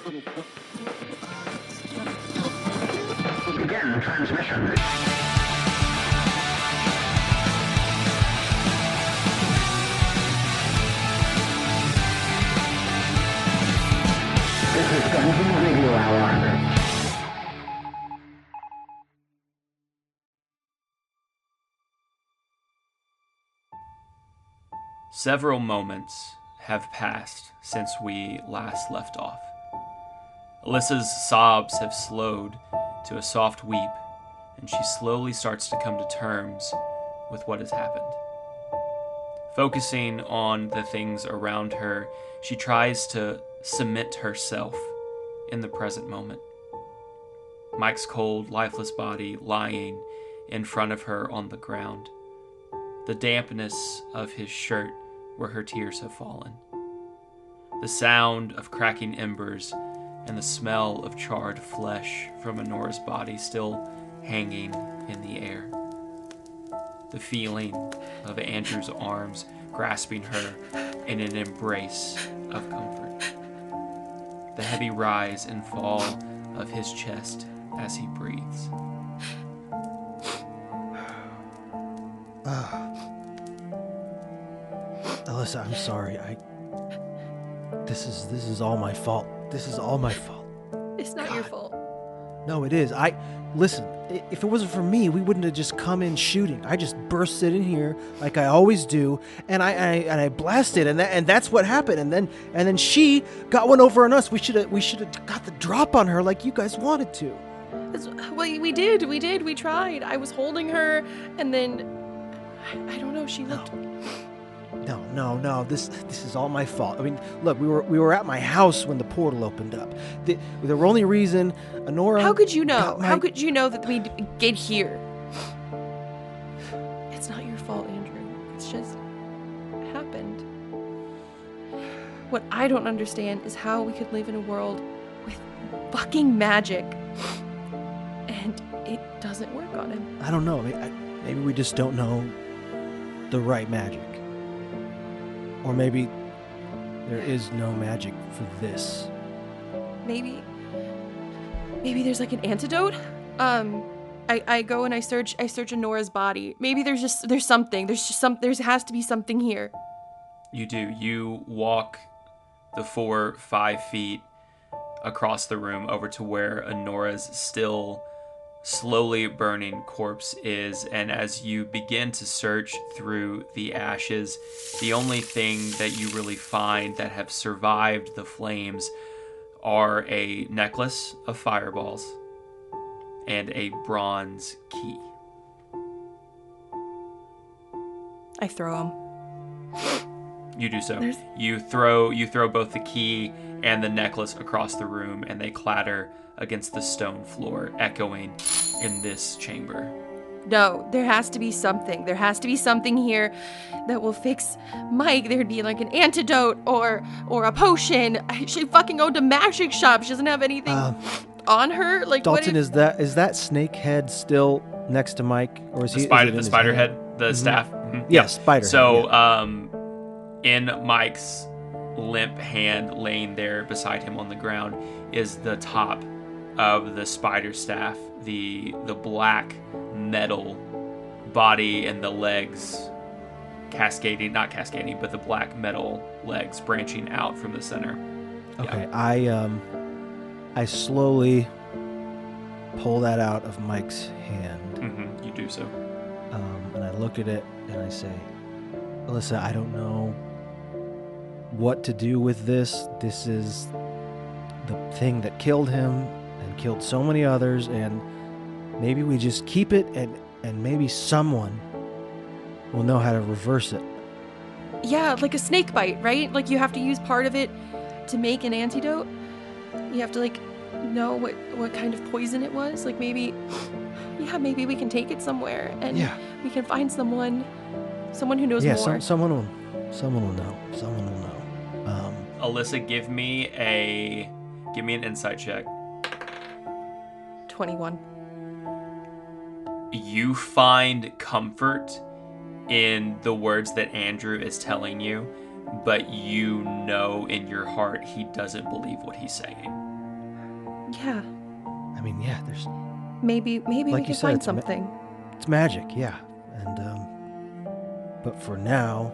Begin transmission. This is Dungeon Radio Hour. Several moments have passed since we last left off. Alyssa's sobs have slowed to a soft weep, and she slowly starts to come to terms with what has happened. Focusing on the things around her, she tries to cement herself in the present moment. Mike's cold, lifeless body lying in front of her on the ground. The dampness of his shirt where her tears have fallen. The sound of cracking embers and the smell of charred flesh from Annora's body still hanging in the air. The feeling of Andrew's arms grasping her in an embrace of comfort. The heavy rise and fall of his chest as he breathes. Alyssa, I'm sorry. This is all my fault. This is all my fault. It's not your fault. No, it is. Listen, if it wasn't for me, we wouldn't have just come in shooting. I just bursted in here like I always do, and I blasted, and that's what happened. And then she got one over on us. We should have got the drop on her like you guys wanted to. Well, we did. We tried. I was holding her, and then I don't know. She looked. No. This is all my fault. I mean, look, we were at my house when the portal opened up. The only reason Annora. How could you know? How could you know that we'd get here? It's not your fault, Andrew. It's just happened. What I don't understand is how we could live in a world with fucking magic, and it doesn't work on him. I don't know. Maybe we just don't know the right magic. Or maybe there is no magic for this. Maybe there's like an antidote. I go and I search Annora's body. Maybe there's something. There has to be something here. You do. You walk the 4-5 feet across the room over to where Annora's still slowly burning corpse is, and as you begin to search through the ashes, the only thing that you really find that have survived the flames are a necklace of fireballs and a bronze key. I throw them. You do so. You throw both the key and the necklace across the room, and they clatter against the stone floor, echoing in this chamber. No, there has to be something. There has to be something here that will fix Mike. There'd be like an antidote or a potion. She fucking owned a magic shop. She doesn't have anything on her. Like, Dalton, is that snake head still next to Mike, or is the he? Spider head, the staff. Mm-hmm. Yeah, spider. So, in Mike's limp hand, laying there beside him on the ground, is the top of the spider staff, the black metal body and the legs not cascading, but the black metal legs branching out from the center. Okay, yeah. I slowly pull that out of Mike's hand. Mm-hmm, you do so. And I look at it and I say, Alyssa, I don't know what to do with this. This is the thing that killed him and killed so many others, and maybe we just keep it and maybe someone will know how to reverse it. Yeah, like a snake bite, right? Like you have to use part of it to make an antidote. You have to like know what kind of poison it was. Like maybe we can take it somewhere and we can find someone who knows more. Yeah, someone will know. Someone will know. Alyssa, give me an insight check. 21. You find comfort in the words that Andrew is telling you, but you know in your heart he doesn't believe what he's saying. Yeah. I mean, yeah, there's... Maybe Like we you can said, find it's something. It's magic, yeah. And, but for now,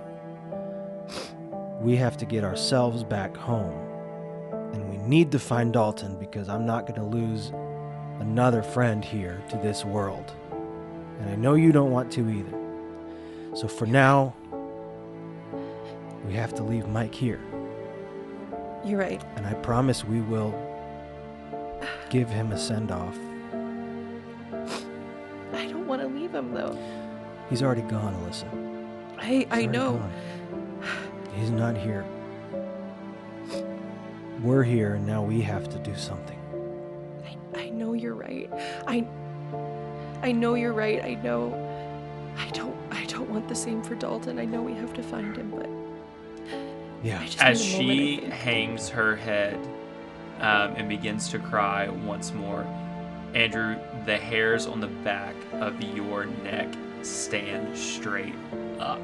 we have to get ourselves back home. And we need to find Dalton because I'm not going to lose another friend here to this world. And I know you don't want to either. So for now, we have to leave Mike here. You're right. And I promise we will give him a send-off. I don't want to leave him, though. He's already gone, Alyssa. I He's know. already gone. He's not here. We're here, and now we have to do something. I know you're right. I know you're right. I know. I don't want the same for Dalton. I know we have to find him, but Yeah. I just As need a moment, she I think. hangs her head and begins to cry once more, Andrew, the hairs on the back of your neck stand straight up.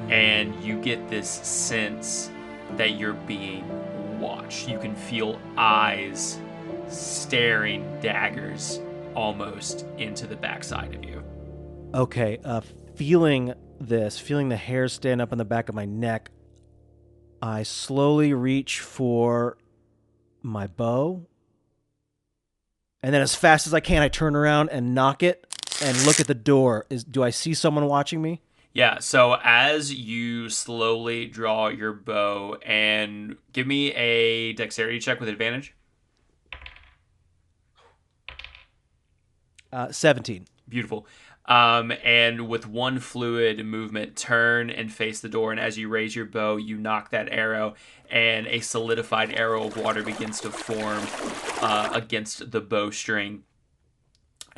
And you get this sense that you're being watched. You can feel eyes staring daggers almost into the backside of you. Okay, feeling the hairs stand up on the back of my neck, I slowly reach for my bow. And then as fast as I can, I turn around and knock it and look at the door. Do I see someone watching me? Yeah, so as you slowly draw your bow, and give me a dexterity check with advantage. 17. Beautiful. And with one fluid movement, turn and face the door, and as you raise your bow, you knock that arrow, and a solidified arrow of water begins to form against the bowstring.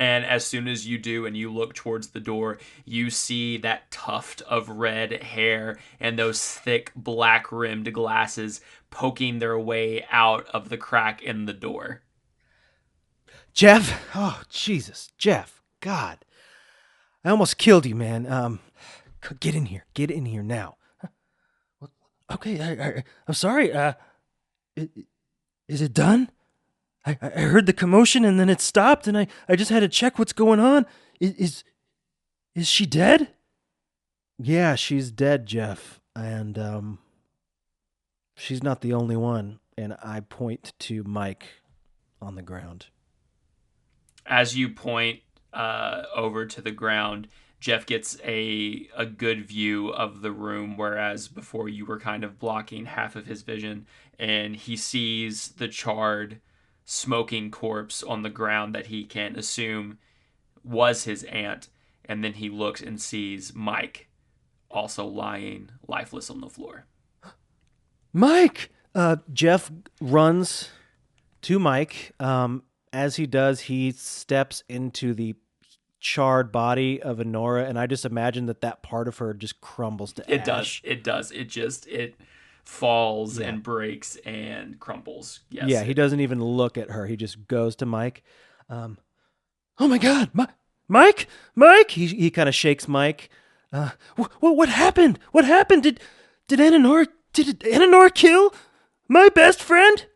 And as soon as you do and you look towards the door, you see that tuft of red hair and those thick black-rimmed glasses poking their way out of the crack in the door. Jeff? Oh, Jesus. Jeff. God. I almost killed you, man. Get in here. Get in here now. Okay, I'm sorry. Is it done? I heard the commotion and then it stopped and I just had to check what's going on. Is she dead? Yeah, she's dead, Jeff. And, she's not the only one. And I point to Mike on the ground. As you point over to the ground, Jeff gets a good view of the room, whereas before you were kind of blocking half of his vision, and he sees the charred, smoking corpse on the ground that he can assume was his aunt, and then he looks and sees Mike also lying lifeless on the floor. Mike! Jeff runs to Mike. As he does, he steps into the charred body of Annora, and I just imagine that part of her just crumbles to ash. It does. It falls and breaks and crumbles. Yes. Yeah, he doesn't even look at her. He just goes to Mike. Oh my God, Mike! He kind of shakes Mike. What happened? What happened? Did Annora kill my best friend?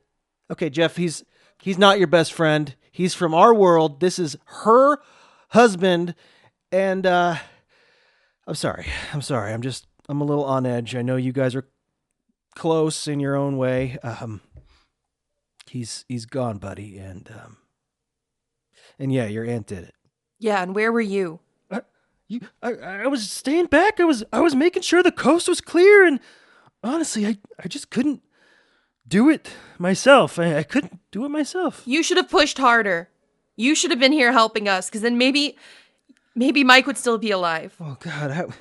Okay, Jeff, he's not your best friend. He's from our world. This is her husband, and I'm sorry. I'm a little on edge. I know you guys are close in your own way. He's gone, buddy, and yeah, your aunt did it. Yeah, and where were you? I was staying back. I was making sure the coast was clear, and honestly, I just couldn't do it myself. I couldn't do it myself. You should have pushed harder. You should have been here helping us, because then maybe Mike would still be alive. Oh, God.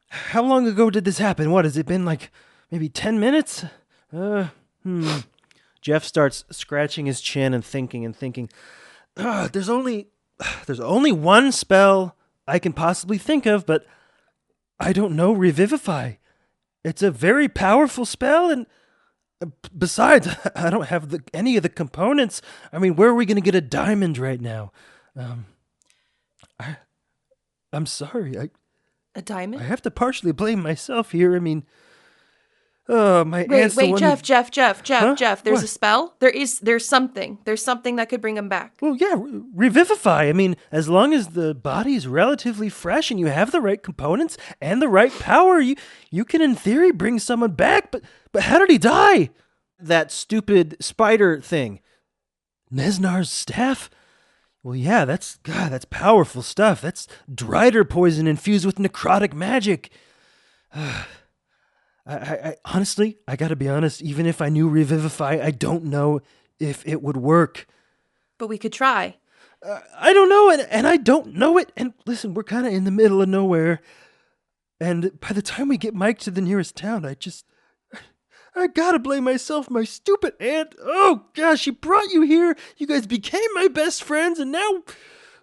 How long ago did this happen? What, has it been like maybe 10 minutes? Jeff starts scratching his chin and thinking. There's only one spell I can possibly think of, but I don't know Revivify. It's a very powerful spell, and besides, I don't have any of the components. I mean, where are we going to get a diamond right now? I'm sorry. A diamond? I have to partially blame myself here. I mean, Oh, my aunt's the Wait, one Jeff, who- Jeff. There's What? a spell. There's something that could bring him back. Well, yeah, revivify. I mean, as long as the body's relatively fresh and you have the right components and the right power, you can, in theory, bring someone back. But how did he die? That stupid spider thing. Nesnar's staff? Well, yeah, that's powerful stuff. That's Drider poison infused with necrotic magic. I honestly, I gotta be honest, even if I knew revivify, I don't know if it would work. But we could try. I don't know, and I don't know it. And listen, we're kind of in the middle of nowhere. And by the time we get Mike to the nearest town, I gotta blame myself, my stupid aunt. Oh, gosh, she brought you here. You guys became my best friends, and now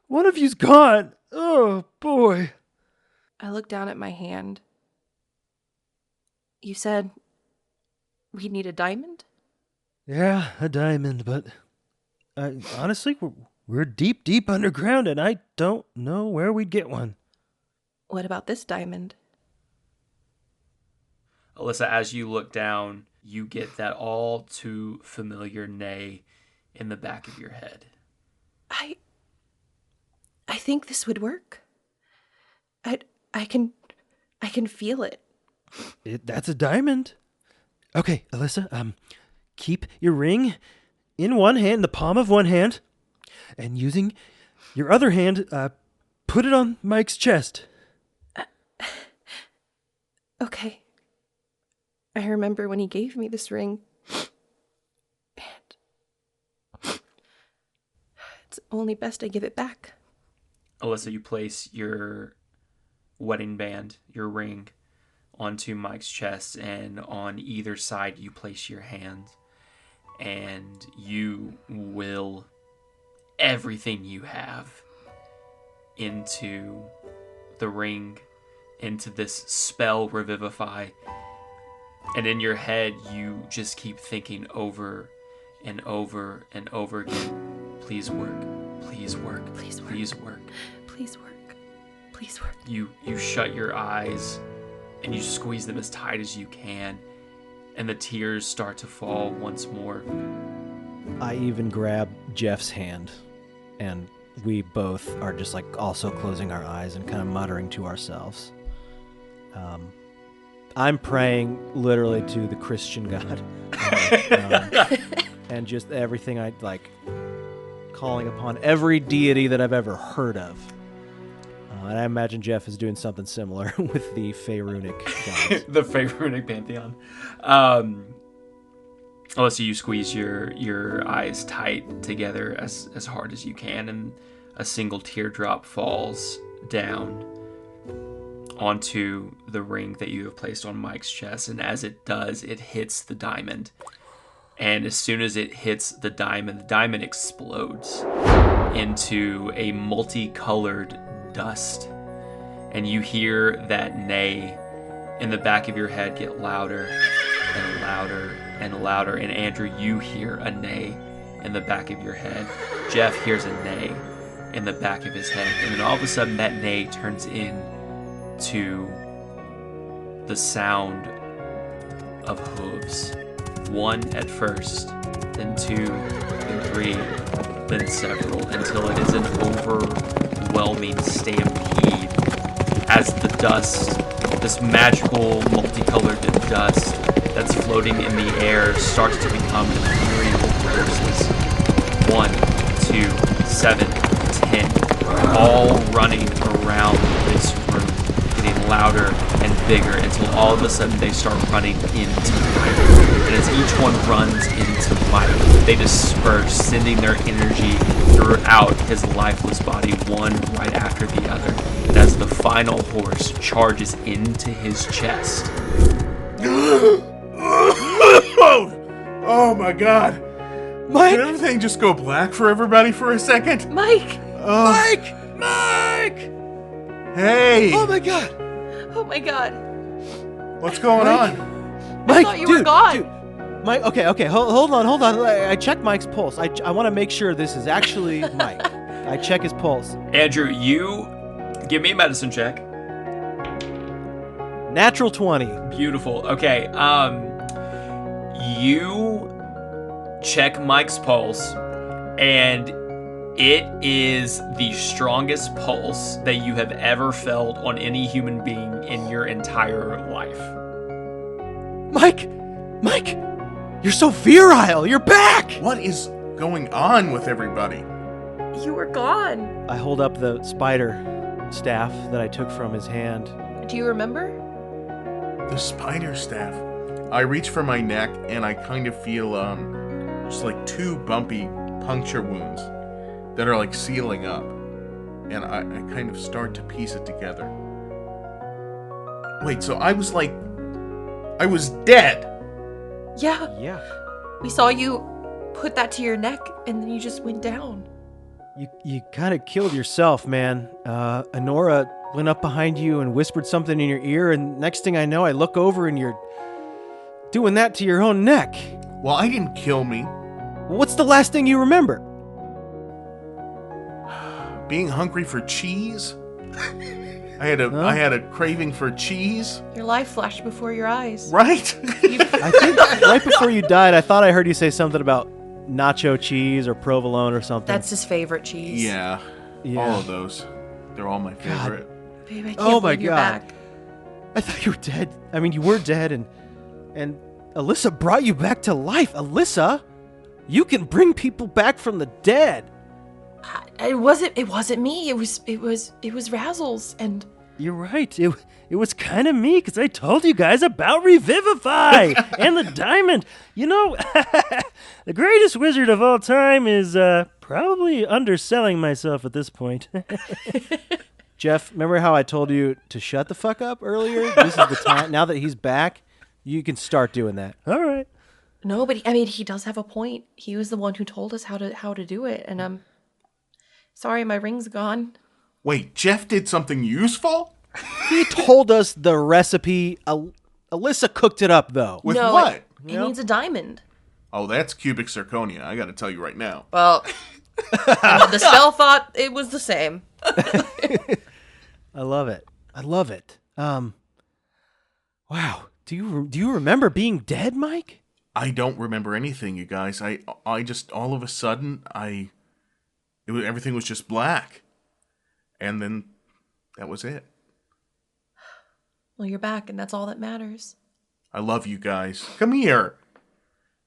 one of you's gone. Oh, boy. I looked down at my hand. You said we'd need a diamond? Yeah, a diamond, but honestly, we're deep, deep underground, and I don't know where we'd get one. What about this diamond? Alyssa, as you look down, you get that all too familiar neigh in the back of your head. I think this would work. I can feel it. That's a diamond. Okay, Alyssa, keep your ring in one hand, the palm of one hand, and using your other hand, put it on Mike's chest. Okay. I remember when he gave me this ring. And it's only best I give it back. Alyssa, you place your wedding band, your ring, onto Mike's chest, and on either side you place your hands, and you will everything you have into the ring, into this spell Revivify. And in your head you just keep thinking over and over and over again, please work, please work, Please work. please work. Please work. Please work. You shut your eyes and you squeeze them as tight as you can, and the tears start to fall once more. I even grab Jeff's hand, and we both are just like also closing our eyes and kind of muttering to ourselves. I'm praying literally to the Christian God, and just everything I like, calling upon every deity that I've ever heard of. And I imagine Jeff is doing something similar with the Faerunic gods. The Faerunic pantheon. So you squeeze your eyes tight together as hard as you can, and a single teardrop falls down onto the ring that you have placed on Mike's chest, and as it does, it hits the diamond. And as soon as it hits the diamond explodes into a multicolored dust, and you hear that neigh in the back of your head get louder and louder and louder. And Andrew, you hear a neigh in the back of your head. Jeff hears a neigh in the back of his head, and then all of a sudden that neigh turns into the sound of hooves. One at first, then two, then three, then several, until it is an overwhelming stampede as the dust, this magical multicolored dust that's floating in the air, starts to become ethereal horses. 1, 2, 7, 10, all running around this room, getting louder and bigger until all of a sudden they start running into Mike. And as each one runs into Mike, they disperse, sending their energy throughout his lifeless body, one right after the other. And as the final horse charges into his chest, Oh my god. Mike! Did everything just go black for everybody for a second? Mike! Mike! Hey! Oh my god! Oh my god. What's going Mike? on? Mike, thought you were gone. Dude. Mike, okay, hold on. I checked Mike's pulse. I want to make sure this is actually Mike. I check his pulse. Andrew, you give me a medicine check. Natural 20. Beautiful. Okay. You check Mike's pulse, and it is the strongest pulse that you have ever felt on any human being in your entire life. Mike, you're so virile. You're back. What is going on with everybody? You were gone. I hold up the spider staff that I took from his hand. Do you remember? The spider staff. I reach for my neck and I kind of feel just like two bumpy puncture wounds that are like sealing up. And I kind of start to piece it together. Wait, so I was dead. Yeah. We saw you put that to your neck and then you just went down. You kind of killed yourself, man. Annora went up behind you and whispered something in your ear, and next thing I know, I look over and you're doing that to your own neck. Well, I didn't kill me. What's the last thing you remember? Being hungry for cheese. I had a craving for cheese. Your life flashed before your eyes. Right? I think right before you died, I thought I heard you say something about nacho cheese or provolone or something. That's his favorite cheese. Yeah. All of those. They're all my favorite. Babe, I can't Oh my believe you're God. back. I thought you were dead. I mean, you were dead, and Alyssa brought you back to life. Alyssa, you can bring people back from the dead. It wasn't me. It was Razzles, and You're right. It was kind of me because I told you guys about Revivify and the diamond. You know, the greatest wizard of all time is probably underselling myself at this point. Jeff, remember how I told you to shut the fuck up earlier? This is the time. Now that he's back, you can start doing that. All right. no, but he does have a point. He was the one who told us how to do it, and I'm sorry, my ring's gone. Wait, Jeff did something useful? He told us the recipe. Alyssa cooked it up, though. With no, what? It needs a diamond. Oh, that's cubic zirconia. I got to tell you right now. Well, the spell thought it was the same. I love it. Wow. Do you remember being dead, Mike? I don't remember anything, you guys. I just all of a sudden everything was just black, and then that was it. Well, you're back, and that's all that matters. I love you guys. Come here.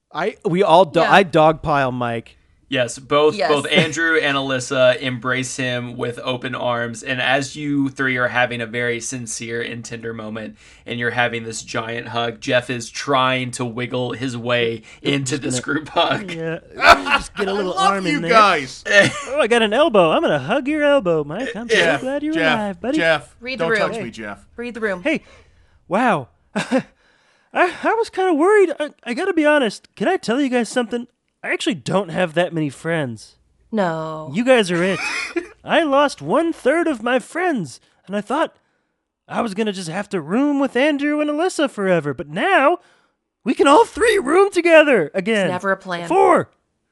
I dogpile Mike. Yes, both Yes. Andrew and Alyssa embrace him with open arms, and as you three are having a very sincere and tender moment, and you're having this giant hug, Jeff is trying to wiggle his way into this group hug. Yeah. Just get a little I love arm you in there. guys. Oh, I got an elbow. I'm gonna hug your elbow, Mike. I'm so glad you're alive, buddy. Jeff, Read the don't room. touch me, Jeff. Read the room. Hey, wow. I was kind of worried. I gotta be honest. Can I tell you guys something? I actually don't have that many friends. No. You guys are it. I lost 1/3 of my friends, and I thought I was gonna just have to room with Andrew and Alyssa forever. But now we can all three room together again. It's never a plan. 4,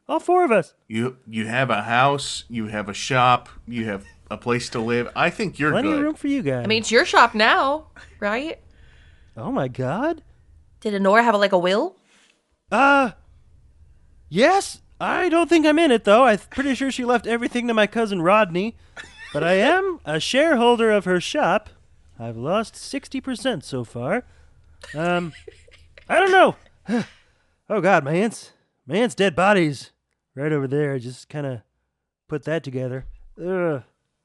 all 4 of us. You have a house, you have a shop, you have a place to live. I think you're Plenty good. of room for you guys. I mean, it's your shop now, right? oh my God. Did Annora have a will? Yes. I don't think I'm in it though. I'm pretty sure she left everything to my cousin Rodney. But I am a shareholder of her shop. I've lost 60% so far. I don't know. Oh God, my aunt's dead body's right over there. I just kind of put that together. Ugh.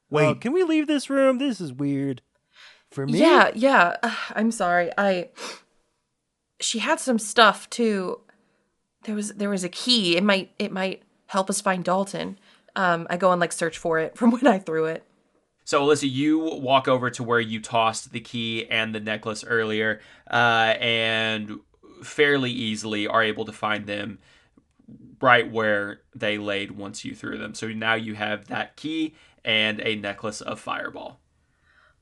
Wait. Oh, can we leave this room? This is weird. For me? Yeah. I'm sorry. She had some stuff too. There was a key. It might help us find Dalton. I go and search for it from when I threw it. So, Alyssa, you walk over to where you tossed the key and the necklace earlier, and fairly easily are able to find them right where they laid once you threw them. So now you have that key and a necklace of fireball.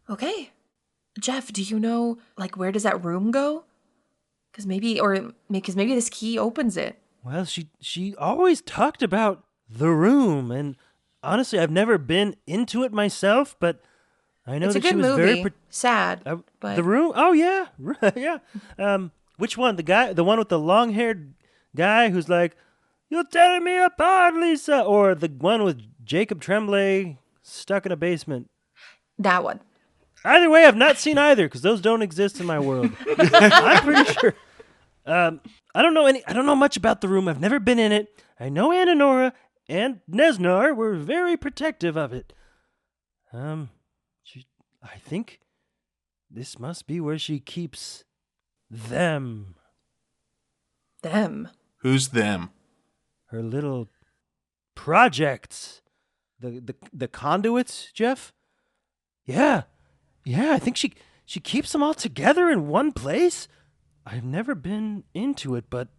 Okay. Jeff, do you know where does that room go? Because maybe this key opens it. Well, she always talked about the room, and honestly, I've never been into it myself, but I know It's a that she good was movie. very Sad, but the room. Oh yeah, yeah. Which one? The one with the long-haired guy who's like, "You're tearing me apart, Lisa," or the one with Jacob Tremblay stuck in a basement? That one. Either way, I've not seen either because those don't exist in my world. I'm pretty sure. I don't know much about the room. I've never been in it. I know Annora and Nesnar were very protective of it. I think this must be where she keeps them. Them. Who's them? Her little projects. The conduits, Jeff? Yeah, I think she keeps them all together in one place. I've never been into it, but...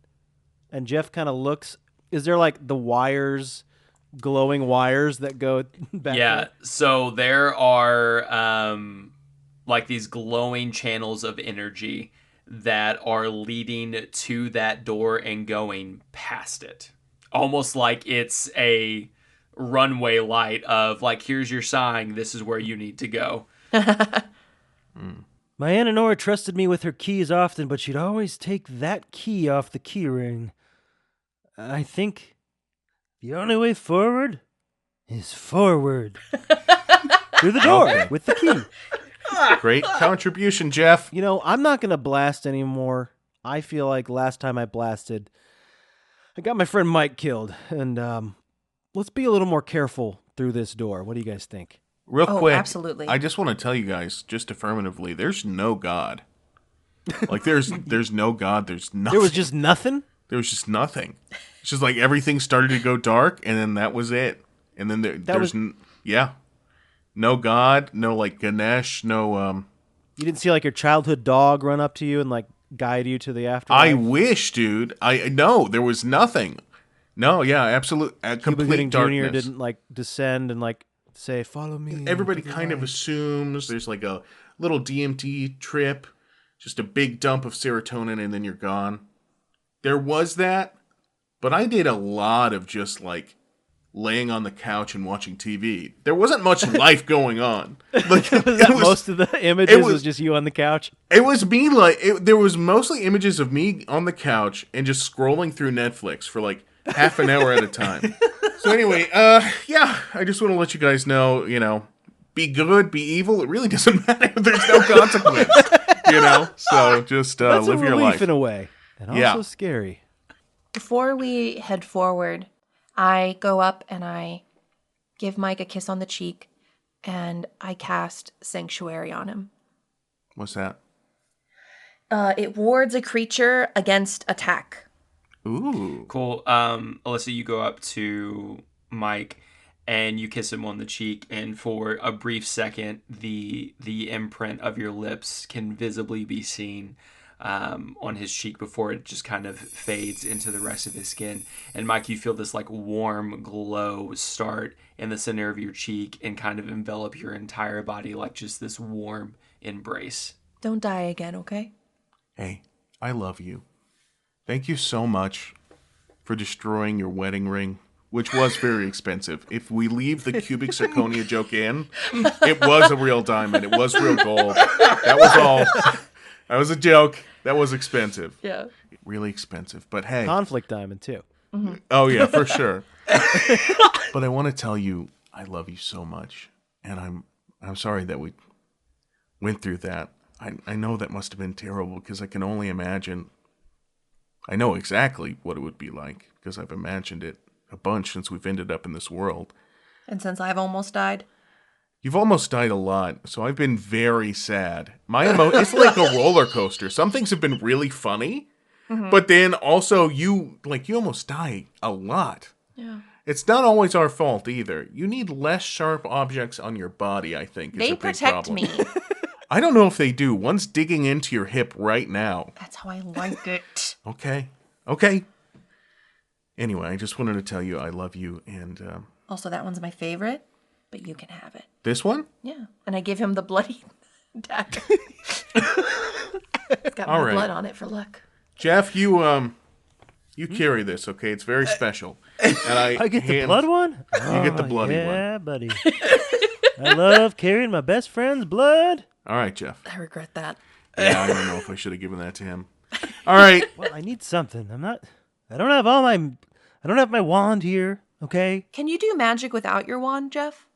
And Jeff kind of looks. Is there like the wires, glowing wires that go back? Yeah, so there are like these glowing channels of energy that are leading to that door and going past it. Almost like it's a runway light of like, here's your sign, this is where you need to go. My Aunt Annora trusted me with her keys often, but she'd always take that key off the key ring. I think the only way forward is forward. Through the door with the key. Great contribution, Jeff. You know, I'm not going to blast anymore. I feel like last time I blasted, I got my friend Mike killed. And let's be a little more careful through this door. What do you guys think? Real quick, absolutely. I just want to tell you guys, just affirmatively, there's no God. Like, there's no God, there's nothing. There was just nothing? There was just nothing. It's just like everything started to go dark, and then that was it. And then no God, no like Ganesh, no. You didn't see like your childhood dog run up to you and like guide you to the afterlife? I wish, dude. No, there was nothing. No, yeah, absolute, complete darkness. Junior didn't like descend and like say, "Follow me." Everybody kind of assumes there's like a little DMT trip, just a big dump of serotonin, and then you're gone. There was that, but I did a lot of just like laying on the couch and watching TV. There wasn't much life going on. Like, most of the images was just you on the couch? It was me, there was mostly images of me on the couch and just scrolling through Netflix for like half an hour at a time. So anyway, yeah, I just want to let you guys know, be good, be evil. It really doesn't matter. There's no consequence, So just That's live a your relief life. in a way, and also scary. Before we head forward, I go up and I give Mike a kiss on the cheek, and I cast Sanctuary on him. What's that? It wards a creature against attack. Ooh. Cool. Alyssa, you go up to Mike and you kiss him on the cheek, and for a brief second, the imprint of your lips can visibly be seen on his cheek before it just kind of fades into the rest of his skin. And Mike, you feel this like warm glow start in the center of your cheek and kind of envelop your entire body like just this warm embrace. Don't die again, okay? Hey, I love you. Thank you so much for destroying your wedding ring, which was very expensive. If we leave the cubic zirconia joke in, it was a real diamond. It was real gold. That was all. That was a joke. That was expensive. Yeah. Really expensive. But hey. Conflict diamond, too. Mm-hmm. Oh, yeah, for sure. But I want to tell you, I love you so much. And I'm sorry that we went through that. I know that must have been terrible because I can only imagine. I know exactly what it would be like because I've imagined it a bunch since we've ended up in this world. And since I've almost died? You've almost died a lot, so I've been very sad. It's like a roller coaster. Some things have been really funny, but then also you almost die a lot. Yeah. It's not always our fault either. You need less sharp objects on your body, I think, is a big problem. They protect me. I don't know if they do. One's digging into your hip right now. That's how I like it. Okay. Anyway, I just wanted to tell you I love you, and Also, that one's my favorite, but you can have it. this one? Yeah. And I give him the bloody dagger. It's got All my right. blood on it for luck. Jeff, you carry this, okay? It's very special. And I get the blood one? You get the bloody one. Yeah, buddy. I love carrying my best friend's blood. All right, Jeff. I regret that. Yeah, I don't know if I should have given that to him. All right. Well, I need something. I don't have my wand here, okay? Can you do magic without your wand, Jeff?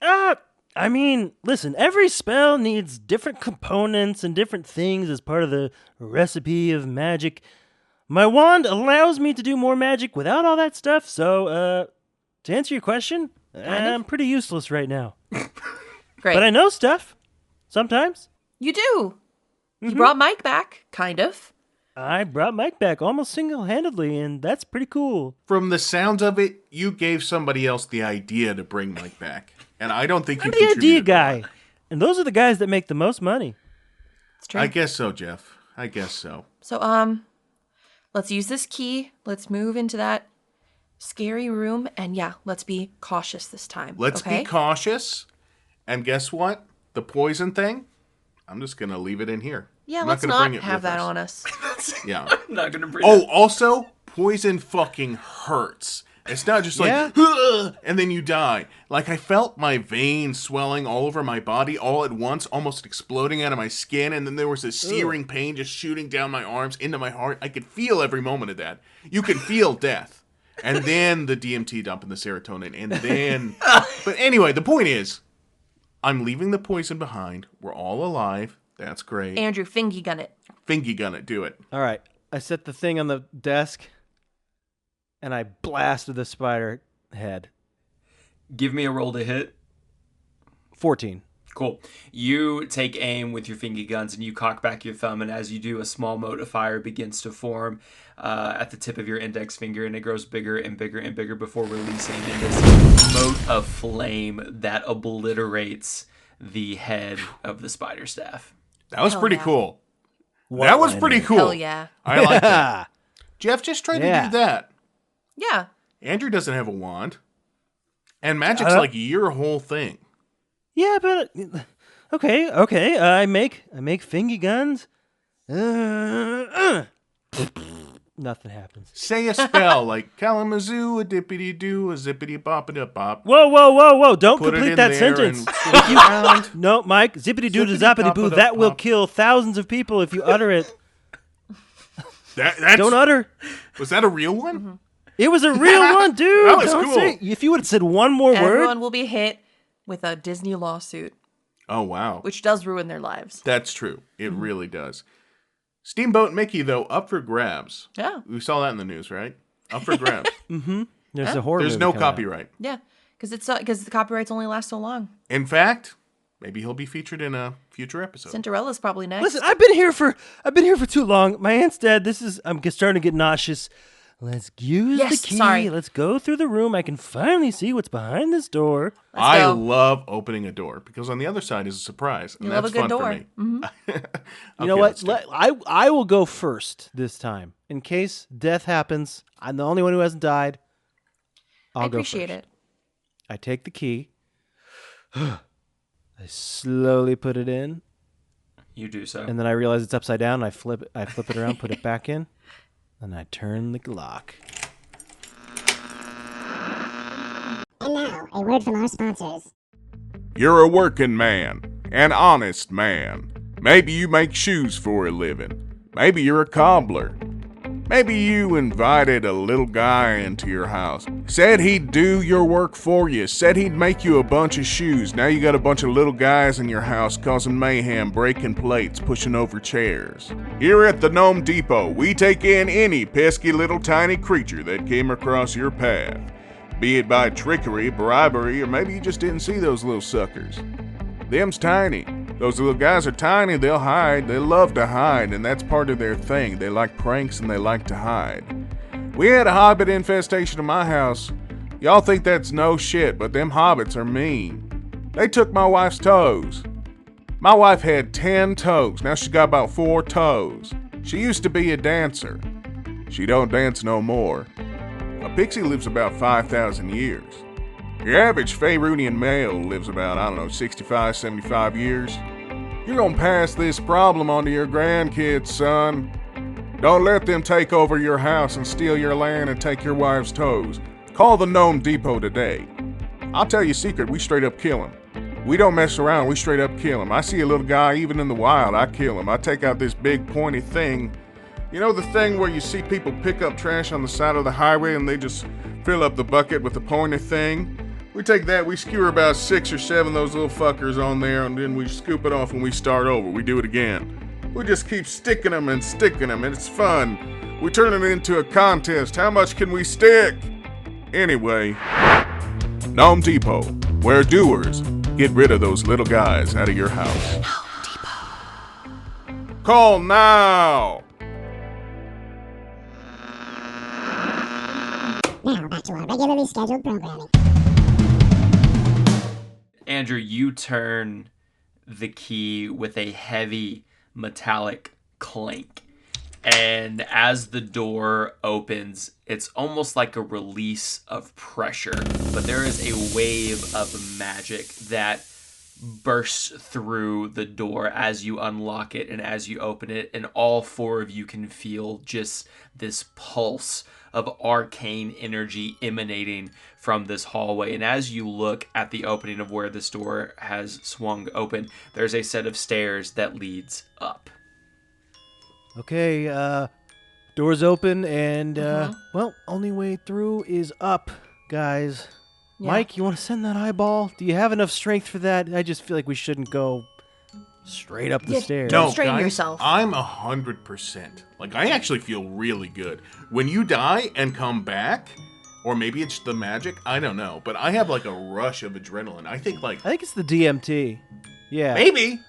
I mean, listen, every spell needs different components and different things as part of the recipe of magic. My wand allows me to do more magic without all that stuff, so, to answer your question, I'm pretty useless right now. Great. But I know stuff. Sometimes. You do. You brought Mike back, kind of. I brought Mike back almost single-handedly, and that's pretty cool. From the sounds of it, you gave somebody else the idea to bring Mike back. And I don't think I'm you the idea contributed. guy. And those are the guys that make the most money. It's true. I guess so, Jeff. I guess so. So, let's use this key. Let's move into that scary room. And yeah, let's be cautious this time. Let's be cautious. And guess what? The poison thing, I'm just going to leave it in here. Yeah, I'm let's gonna not bring it have with that us. on us. Yeah. I'm not gonna bring Oh, also, poison fucking hurts. It's not just like, Yeah? "Ugh," and then you die. Like, I felt my veins swelling all over my body all at once, almost exploding out of my skin, and then there was this searing pain just shooting down my arms into my heart. I could feel every moment of that. You could feel death. And then the DMT dump and the serotonin, and then... But anyway, the point is, I'm leaving the poison behind. We're all alive. That's great. Andrew, fingy gun it. Fingy gun it. Do it. All right. I set the thing on the desk, and I blasted the spider head. Give me a roll to hit. 14. Cool. You take aim with your fingy guns and you cock back your thumb, and as you do, a small mote of fire begins to form at the tip of your index finger, and it grows bigger and bigger and bigger before releasing in this mote of flame that obliterates the head of the spider staff. That was Hell pretty yeah. cool. That was pretty cool. Hell yeah. I like that. Jeff, just try to Yeah. do that. Yeah. Andrew doesn't have a wand. And magic's like your whole thing. Yeah, but okay. I make fingy guns. Nothing happens. Say a spell like Kalamazoo, a dippity doo, a zippity boppity bop. Whoa! Don't Put it complete in that there sentence. and swing it around. No, Mike, zippity doo to zappity boo. That will kill thousands of people if you utter it. That's, Don't utter. Was that a real one? Mm-hmm. It was a real one, dude. That was Don't cool. say- if you would have said one more Everyone word, will be hit with a Disney lawsuit, Oh, wow. which does ruin their lives. That's true. It really does. Steamboat Mickey, though, up for grabs. Yeah. We saw that in the news, right? Up for grabs. There's a horror There's movie no coming out. copyright. Yeah. Because the copyrights only last so long. In fact, maybe he'll be featured in a future episode. Cinderella's probably next. listen, I've been here for too long. My aunt's dead. I'm starting to get nauseous. Let's use Yes, the key. sorry. Let's go through the room. I can finally see what's behind this door. Let's I go. love opening a door because on the other side is a surprise. And You love that's a good fun door. for me. You know what? I will go first this time. In case death happens, I'm the only one who hasn't died. I I'll go appreciate first. it. I take the key. I slowly put it in, You do so. and then I realize it's upside down. I flip it around, put it back in, and I turn the lock. And now, a word from our sponsors. You're a working man, an honest man. Maybe you make shoes for a living. Maybe you're a cobbler. Maybe you invited a little guy into your house. Said he'd do your work for you. Said he'd make you a bunch of shoes. Now you got a bunch of little guys in your house causing mayhem, breaking plates, pushing over chairs. Here at the Gnome Depot, we take in any pesky little tiny creature that came across your path. Be it by trickery, bribery, or maybe you just didn't see those little suckers. Them's tiny. Those little guys are tiny, they'll hide. They love to hide, and that's part of their thing. They like pranks and they like to hide. We had a hobbit infestation in my house. Y'all think that's no shit, but them hobbits are mean. They took my wife's toes. My wife had 10 toes. Now she got about 4 toes. She used to be a dancer. She don't dance no more. A pixie lives about 5,000 years. Your average Faerunian male lives about, 65, 75 years. You're gonna pass this problem on to your grandkids, son. Don't let them take over your house and steal your land and take your wife's toes. Call the Gnome Depot today. I'll tell you a secret, we straight up kill him. We don't mess around, we straight up kill him. I see a little guy, even in the wild, I kill him. I take out this big pointy thing You know the thing where you see people pick up trash on the side of the highway and they just fill up the bucket with the pointer thing? We take that, we skewer about 6 or 7 of those little fuckers on there, and then we scoop it off and we start over. We do it again. We just keep sticking them, and it's fun. We turn it into a contest. How much can we stick? Anyway, Gnome Depot, where doers get rid of those little guys out of your house. Gnome Depot. Call now! Now back to our regularly scheduled programming. Andrew, you turn the key with a heavy metallic clink. And as the door opens, it's almost like a release of pressure. But there is a wave of magic that bursts through the door as you unlock it and as you open it. And all 4 of you can feel just this pulse of arcane energy emanating from this hallway. And as you look at the opening of where this door has swung open, there's a set of stairs that leads up. Okay, doors open and, well, only way through is up, guys. Yeah. Mike, you want to send that eyeball? Do you have enough strength for that? I just feel like we shouldn't go straight up the stairs. Don't strain yourself. I'm 100%. Like, I actually feel really good. When you die and come back, or maybe it's the magic, I don't know, but I have like a rush of adrenaline. I think it's the DMT. Yeah. maybe.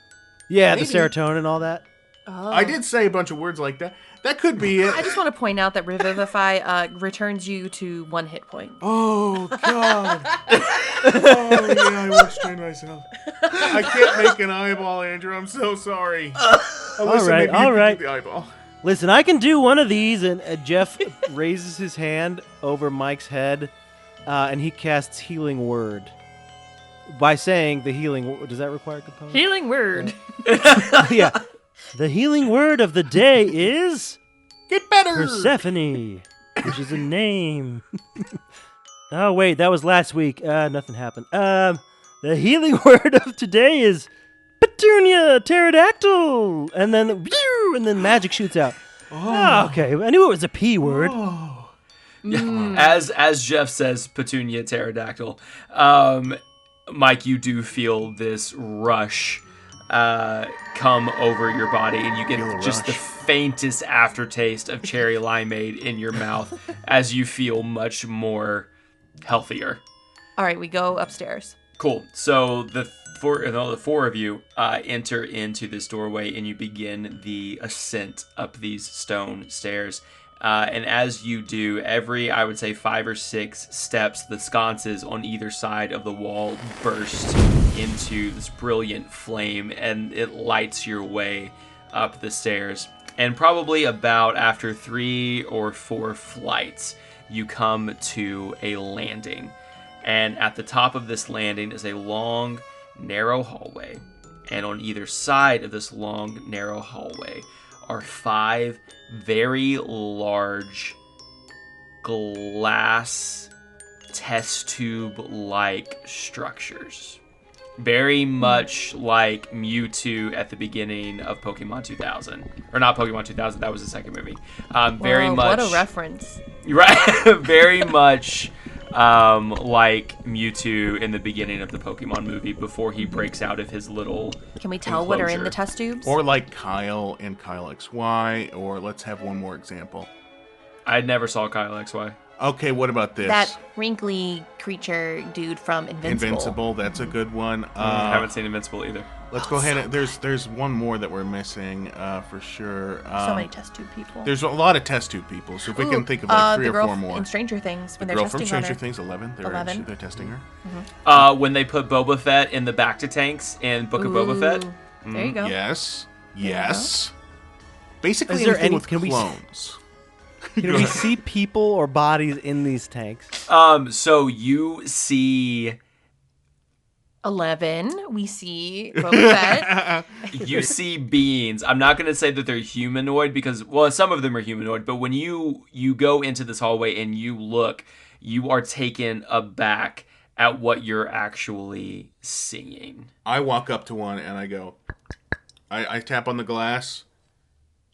Yeah, maybe. the serotonin and all that. Oh. I did say a bunch of words like that. That could be it. I just want to point out that Revivify returns you to 1 hit point. Oh, God. Oh, yeah, I will strain myself. I can't make an eyeball, Andrew. I'm so sorry. Alyssa, all right. The eyeball. Listen, I can do one of these, and Jeff raises his hand over Mike's head, and he casts Healing Word. By saying the healing, does that require a component? Healing Word. Yeah. The healing word of the day is... Get better! Persephone, which is a name. Oh, wait, that was last week. Nothing happened. The healing word of today is Petunia Pterodactyl. And then magic shoots out. Oh, okay. I knew it was a P word. Oh. As Jeff says, Petunia Pterodactyl, Mike, you do feel this rush come over your body, and you get just the faintest aftertaste of cherry limeade in your mouth as you feel much more healthier. All right, we go upstairs. Cool. So the four of you enter into this doorway, and you begin the ascent up these stone stairs. And as you do, every, I would say, 5 or 6 steps, the sconces on either side of the wall burst into this brilliant flame, and it lights your way up the stairs. And probably about after 3 or 4 flights, you come to a landing. And at the top of this landing is a long, narrow hallway. And on either side of this long, narrow hallway are 5 very large glass test tube-like structures. Very much like Mewtwo at the beginning of Pokemon 2000. Or not Pokemon 2000, that was the second movie. Very Whoa, much... What a reference. Right? Very much like Mewtwo in the beginning of the Pokemon movie before he breaks out of his little Can we tell what are in enclosure. the test tubes? Or like Kyle in Kyle XY, or let's have one more example. I never saw Kyle XY. Okay, what about this? That wrinkly creature dude from Invincible. That's a good one. I haven't seen Invincible either. Let's go ahead and there's one more that we're missing for sure. So many test tube people. There's a lot of test tube people, so if we can think of like 3 the or girl 4 more. in Stranger Things when The they're girl from testing on Stranger her. Things, 11. They're testing her. When they put Boba Fett in the Bacta tanks in Book of Boba Fett. There you go. Yes. Basically, Is there anything any- with can we- clones. Can we see people or bodies in these tanks? So you see 11. We see Boba Fett. you see beings. I'm not going to say that they're humanoid because, well, some of them are humanoid, but when you go into this hallway and you look, you are taken aback at what you're actually seeing. I walk up to one and I go, I tap on the glass.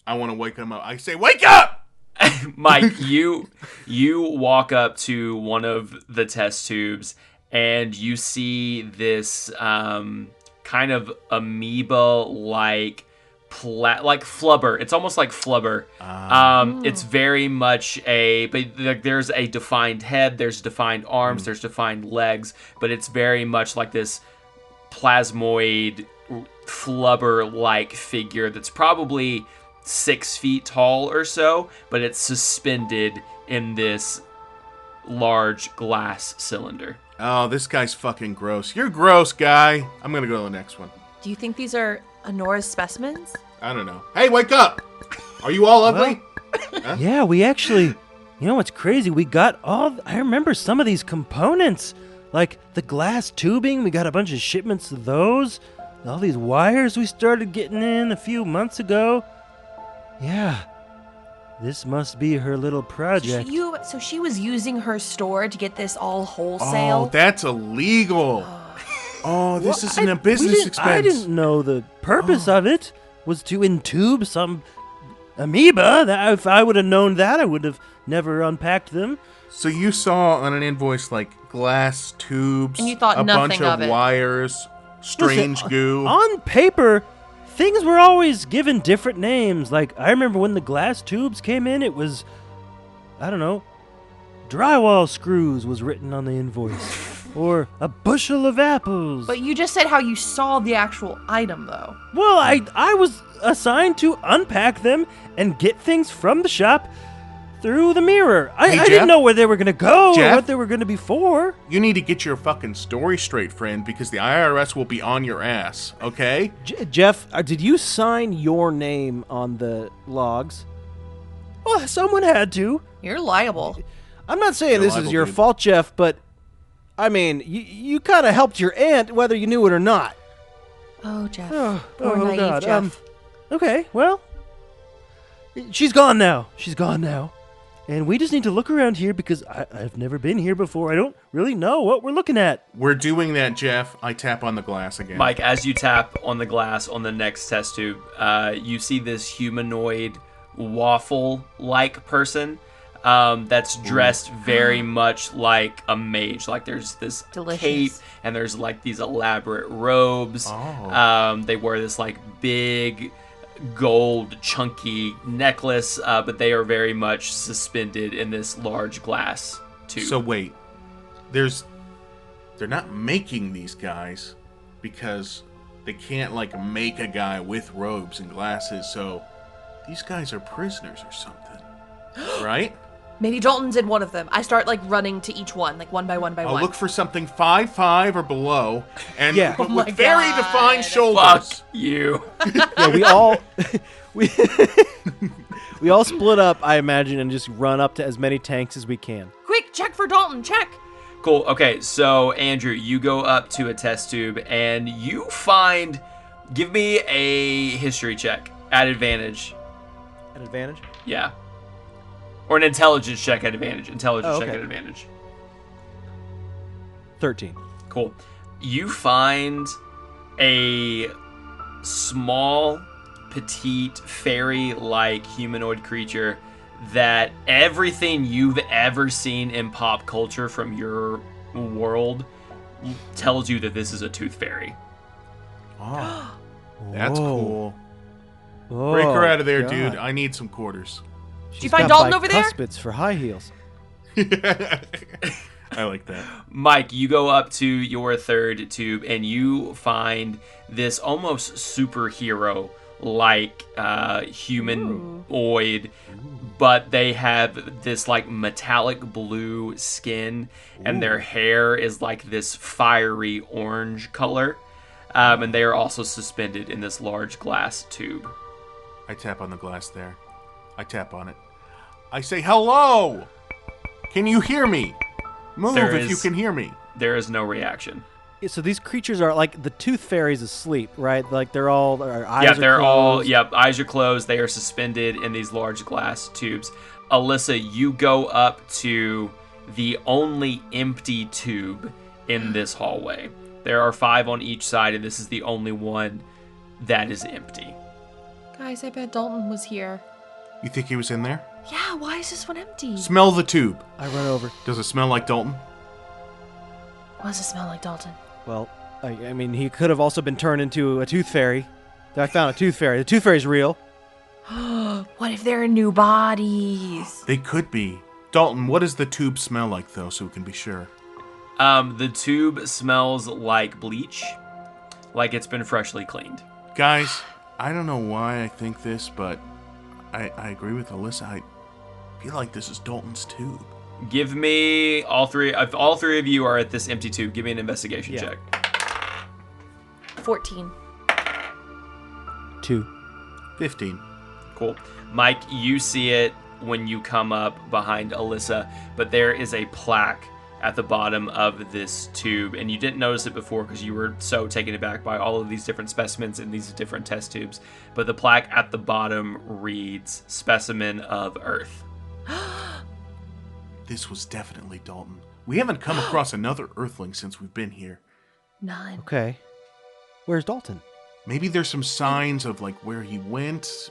I want to wake him up. I say, wake up! Mike, you walk up to one of the test tubes and you see this kind of amoeba-like like flubber. It's almost like flubber. It's very much but there's a defined head, there's defined arms, there's defined legs, but it's very much like this plasmoid flubber-like figure that's probably 6 feet tall or so, but it's suspended in this large glass cylinder. Oh, this guy's fucking gross. You're gross, guy. I'm gonna go to the next one. Do you think these are Annora's specimens? I don't know. Hey, wake up! Are you all ugly? Yeah, we actually, you know what's crazy? We got I remember some of these components, like the glass tubing. We got a bunch of shipments of those. All these wires we started getting in a few months ago. Yeah, this must be her little project. So she was using her store to get this all wholesale? Oh, that's illegal. Oh, this isn't a business expense. I didn't know the purpose of it was to entube some amoeba. That if I would have known that, I would have never unpacked them. So you saw on an invoice like glass tubes, and you thought a nothing bunch of of it. wires, strange goo. On paper, things were always given different names. Like, I remember when the glass tubes came in, it was, I don't know, drywall screws was written on the invoice. Or a bushel of apples. But you just said how you saw the actual item, though. Well, I was assigned to unpack them and get things from the shop through the mirror. I Jeff? didn't know where they were going to go Jeff? or what they were going to be for. You need to get your fucking story straight, friend, because the IRS will be on your ass, okay? Jeff, did you sign your name on the logs? Well, someone had to. You're liable. I'm not saying You're this liable, is your dude. fault, Jeff, but I mean, you kind of helped your aunt whether you knew it or not. Oh, Jeff. Oh, Poor oh, naive God. Jeff. Okay, well, she's gone now. And we just need to look around here because I've never been here before. I don't really know what we're looking at. We're doing that, Jeff. I tap on the glass again. Mike, as you tap on the glass on the next test tube, you see this humanoid waffle-like person that's dressed very much like a mage. Like there's this Delicious. cape and there's like these elaborate robes. They wear this like big gold chunky necklace, but they are very much suspended in this large glass tube. So wait, they're not making these guys because they can't like make a guy with robes and glasses. So these guys are prisoners or something, right? Maybe Dalton's in one of them. I start like running to each one, like one by one by I'll one. look for something 5'5" or below, and Yeah. but Oh my with very God. defined Fuck shoulders. you. Yeah, we all we all split up, I imagine, and just run up to as many tanks as we can. Quick, check for Dalton, check. Cool. Okay, so Andrew, you go up to a test tube and you find. Give me a history check at advantage. An advantage? Yeah. Or an intelligence check at advantage. Intelligence Oh, check okay. at advantage. 13. Cool. You find a small, petite, fairy-like humanoid creature that everything you've ever seen in pop culture from your world tells you that this is a tooth fairy. Oh, that's Whoa. cool. Oh, Break her out of there, God. dude. I need some quarters. She's you find got Dalton over there? bicuspids for high heels. I like that. Mike, you go up to your third tube and you find this almost superhero like humanoid, but they have this like metallic blue skin and their hair is like this fiery orange color. And they are also suspended in this large glass tube. I tap on the glass there. I tap on it. I say, hello! Can you hear me? Move There if you is- can hear me. There is no reaction. Yeah, so these creatures are like the tooth fairies asleep, right? Like their eyes Yeah, are they're all, closed. yep, eyes are closed. They are suspended in these large glass tubes. Alyssa, you go up to the only empty tube in this hallway. There are 5 on each side, and this is the only one that is empty. Guys, I bet Dalton was here. You think he was in there? Yeah, why is this one empty? Smell the tube. I run over. Does it smell like Dalton? What does it smell like, Dalton? Well, I mean, he could have also been turned into a tooth fairy. I found a tooth fairy. The tooth fairy's real. What if there are new bodies? They could be. Dalton, what does the tube smell like, though, so we can be sure? The tube smells like bleach, like it's been freshly cleaned. Guys, I don't know why I think this, but I agree with Alyssa. I feel like this is Dalton's tube. Give me all three. If all three of you are at this empty tube, give me an investigation Yeah. check. 14. 2. 15. Cool. Mike, you see it when you come up behind Alyssa, but there is a plaque at the bottom of this tube, and you didn't notice it before because you were so taken aback by all of these different specimens in these different test tubes. But the plaque at the bottom reads, "Specimen of Earth." This was definitely Dalton. We haven't come across another Earthling since we've been here. None. Okay. Where's Dalton? Maybe there's some signs of like where he went,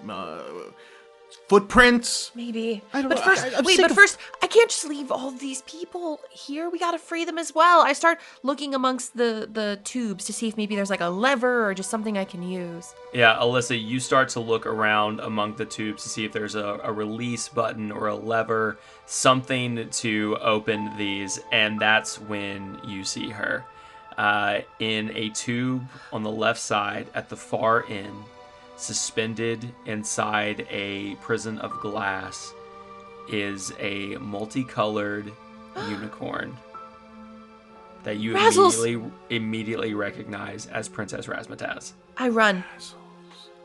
footprints. Maybe. I don't but know, first, I'm wait, sick but of- first, I can't just leave all these people here. We gotta free them as well. I start looking amongst the tubes to see if maybe there's like a lever or just something I can use. Yeah, Alyssa, you start to look around among the tubes to see if there's a release button or a lever, something to open these, and that's when you see her. In a tube on the left side at the far end, suspended inside a prison of glass, is a multicolored unicorn that you Razzles! immediately recognize as Princess Razzmatazz. I run.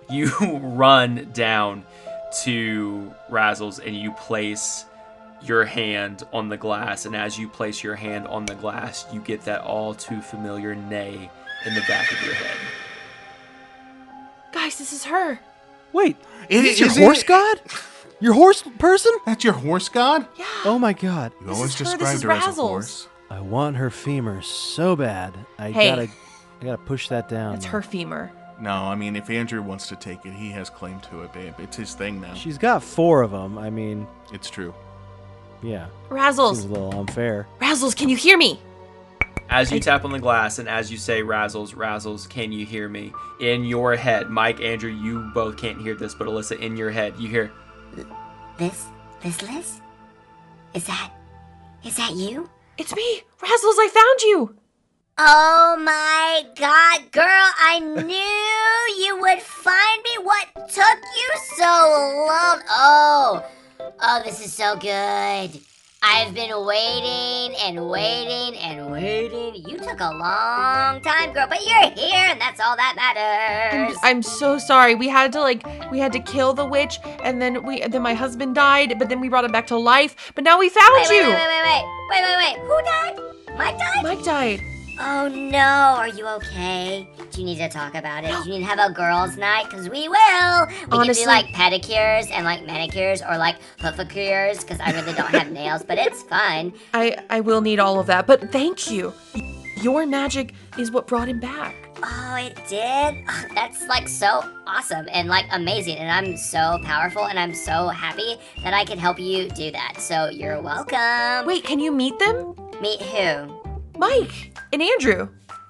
You run down to Razzles and you place your hand on the glass, and as you place your hand on the glass, you get that all too familiar neigh in the back of your head. Guys, this is her. Wait, It- is your is horse it- god? Your horse person? That's your horse god? Yeah. Oh my god. You This always is her, this described is her as a Razzles. horse. I want her femur so bad. I Hey. gotta push that down. It's her femur. No, I mean, if Andrew wants to take it, he has claim to it, babe. It's his thing now. She's got 4 of them. I mean, It's true. yeah. Razzles. Seems a little unfair. Razzles, can you hear me? As you tap on the glass and as you say, Razzles, Razzles, can you hear me? In your head, Mike, Andrew, you both can't hear this, but Alyssa, in your head, you hear, Liz? Is that you? It's me. Razzles, I found you. Oh my god, girl, I knew you would find me. What took you so long? Oh, this is so good. I've been waiting and waiting and waiting. You took a long time, girl, but you're here, and that's all that matters. I'm so sorry. We had to kill the witch, and then my husband died, but then we brought him back to life. But now we found Wait, you. wait. Who died? Mike died? Mike died. Oh no, are you okay? Do you need to talk about it? Do you need to have a girls' night? Because we will. We can Honestly- do like pedicures and like manicures or like hoofacures because I really don't have nails, but it's fun. I will need all of that, but thank you. Your magic is what brought him back. Oh, it did? Oh, that's like so awesome and like amazing. And I'm so powerful and I'm so happy that I can help you do that. So you're welcome. Wait, can you meet them? Meet who? Mike and Andrew.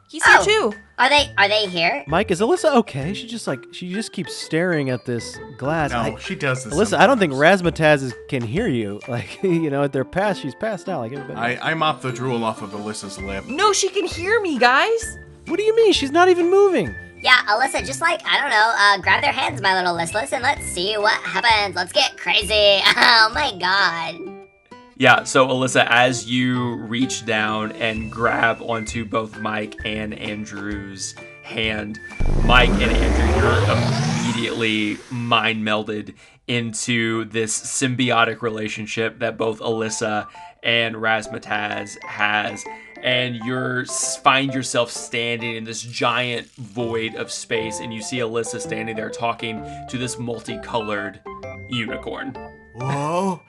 He's here Oh. too. Are they here? Mike, is Alyssa okay? She just keeps staring at this glass. No, she does this. Alyssa, I don't think sometimes. Razzmatazz can hear you. Like, she's passed out like everybody. I mop the drool off of Alyssa's lip. No, she can hear me, guys. What do you mean? She's not even moving. Yeah, Alyssa, just like, I don't know, grab their hands, my little listless, and let's see what happens. Let's get crazy. Oh my god. yeah, so Alyssa, as you reach down and grab onto both Mike and Andrew's hand, Mike and Andrew, you're immediately mind melded into this symbiotic relationship that both Alyssa and Razzmatazz has. And you find yourself standing in this giant void of space, and you see Alyssa standing there talking to this multicolored unicorn. Whoa.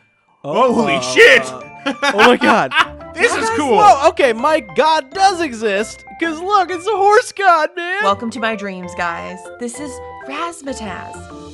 Holy shit! Oh my god. This is cool. Whoa, okay, my god does exist. Because look, it's a horse god, man. Welcome to my dreams, guys. This is Razzmatazz.